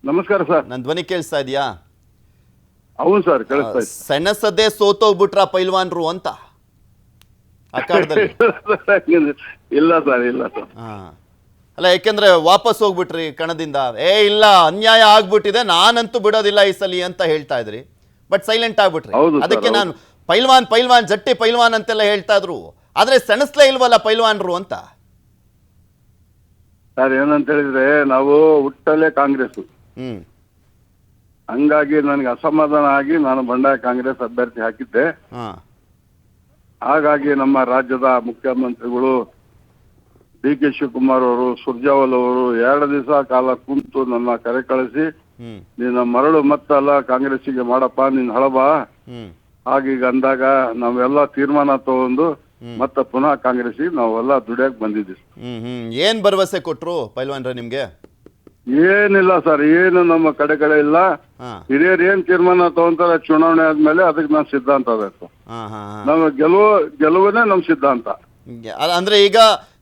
ನಮಸ್ಕಾರ ಸರ್. ನನ್ನ ಧ್ವನಿ ಕೇಳಿಸ್ತಾ ಇದೆಯಾ? ಹೌದು ಸರ್, ಕೇಳಿಸ್ತಾ ಇತ್ತು. ಸೆಣಸದೇ ಸೋತೋಗ್ಬಿಟ್ರ ಪೈಲ್ವಾನ್ರು ಅಂತ ಅಖಾಡದಲ್ಲಿ. ಇಲ್ಲ ಸರ್, ಇಲ್ಲ ಸರ್. ಅಲ್ಲ, ಯಾಕೆಂದ್ರೆ ವಾಪಸ್ ಹೋಗ್ಬಿಟ್ರಿ ಕಣದಿಂದ. ಇಲ್ಲ, ಅನ್ಯಾಯ ಆಗ್ಬಿಟ್ಟಿದೆ, ನಾನಂತೂ ಬಿಡೋದಿಲ್ಲ ಈ ಸಲಿ ಅಂತ ಹೇಳ್ತಾ ಇದ್ರಿ. ಬಟ್ ಸೈಲೆಂಟ್ ಆಗ್ಬಿಟ್ರಿ. ಹೌದು ಸರ್, ಅದಕ್ಕೆ ಹೌದು. ನಾನು ಪೈಲ್ವಾನ್ ಜಟ್ಟಿ ಪೈಲ್ವಾನ್ ಅಂತೆಲ್ಲ ಹೇಳ್ತಾ ಇದ್ರು. ಆದ್ರೆ ಸೆಣಸ್ಲೇ ಇಲ್ವಲ್ಲ ಪೈಲ್ವಾನ್ರು ಅಂತ. ಸರ್, ಏನಂತ ಹೇಳಿದ್ರೆ ನಾವು ಹುಟ್ಟಲ್ಲೇ ಕಾಂಗ್ರೆಸ್, ಹ್ಮ್ ಹಂಗಾಗಿ ನನಗೆ ಅಸಮಾಧಾನ ಆಗಿ ನಾನು ಬಂಡಾಯ ಕಾಂಗ್ರೆಸ್ ಅಭ್ಯರ್ಥಿ ಹಾಕಿದ್ದೆ. ಹಾ ಹಾಗಾಗಿ ನಮ್ಮ ರಾಜ್ಯದ ಮುಖ್ಯಮಂತ್ರಿಗಳು ಡಿ.ಕೆ. ಶಿವಕುಮಾರ್ ಅವರು, ಸುರ್ಜಾವಲ್ ಅವರು 2 ದಿವಸ ಕಾಲ ಕುಂತು ನನ್ನ ಕರೆ ಕಳಿಸಿ, ಹ್ಮ್ ನಿನ್ನ ಮರಳು ಮತ್ತಲ್ಲ ಕಾಂಗ್ರೆಸ್ಸಿಗೆ ಮಾಡಪ್ಪ, ನಿನ್ನ ಹಳಬ ಹ್ಮ್ ಹಾಗೀಗ ಅಂದಾಗ ನಾವೆಲ್ಲ ತೀರ್ಮಾನ ತಗೊಂಡು ಮತ್ತೆ ಪುನಃ ಕಾಂಗ್ರೆಸ್ಸಿಗೆ ನಾವೆಲ್ಲ ದುಡಿಯಕ್ ಬಂದಿದ್ದೀವಿ. ಏನ್ ಭರವಸೆ ಕೊಟ್ರು ಪೈಲ್ವಾನ್ರ ನಿಮ್ಗೆ? ಏನಿಲ್ಲ ಸರ್, ಏನು ನಮ್ಮ ಕಡೆ ಇಲ್ಲ. ಹಾ ಹಿರಿಯರು ಏನ್ ತೀರ್ಮಾನ ತಗೊಂತಾರೆ ಚುನಾವಣೆ ಆದ್ಮೇಲೆ ಅದಕ್ಕೆ ನಮ್ಮ ಸಿದ್ಧಾಂತ ಬೇಕು. ಹಾ ಹಾ ನಮ್ಮ ಗೆಲುವನೇ ನಮ್ಮ ಸಿದ್ಧಾಂತ. ಅಂದ್ರೆ ಈಗ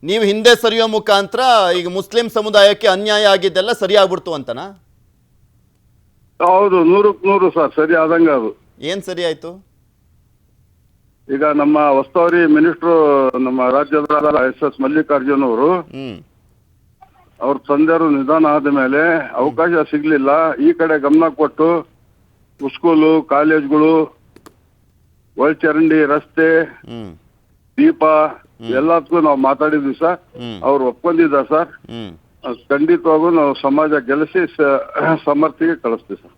ನೀವು ಹಿಂದೆ ಸರಿಯೋ ಮುಖಾಂತರ ಈಗ ಮುಸ್ಲಿಂ ಸಮುದಾಯಕ್ಕೆ ಅನ್ಯಾಯ ಆಗಿದ್ದೆಲ್ಲ ಸರಿ ಆಗ್ಬಿಡ್ತು ಅಂತನಾ? ಹೌದು, 100ಕ್ಕೆ 100 ಸರ್, ಸರಿ ಆದಂಗ ಅದು. ಏನ್ ಸರಿ ಆಯ್ತು? ಈಗ ನಮ್ಮ ಉಸ್ತುವಾರಿ ಮಿನಿಸ್ಟ್ರು ನಮ್ಮ ರಾಜ್ಯದ ಎಸ್ ಮಲ್ಲಿಕಾರ್ಜುನ್ ಅವರು, ಅವ್ರ ತಂದೆಯವರು ನಿಧನ ಆದ ಮೇಲೆ ಅವಕಾಶ ಸಿಗ್ಲಿಲ್ಲ. ಈ ಕಡೆ ಗಮನ ಕೊಟ್ಟು ಸ್ಕೂಲು, ಕಾಲೇಜ್ಗಳು, ಒಳಚರಂಡಿ, ರಸ್ತೆ, ದೀಪ ಎಲ್ಲದಕ್ಕೂ ನಾವು ಮಾತಾಡಿದ್ವಿ ಸರ್. ಅವ್ರು ಒಪ್ಕೊಂಡಿದ್ದಾರೆ ಸರ್. ಖಂಡಿತವಾಗೂ ನಾವು ಸಮಾಜ ಗೆಲ್ಲಿಸಿ ಸಮರ್ಥಿಗೆ ಕಳಿಸ್ತೀವಿ ಸರ್.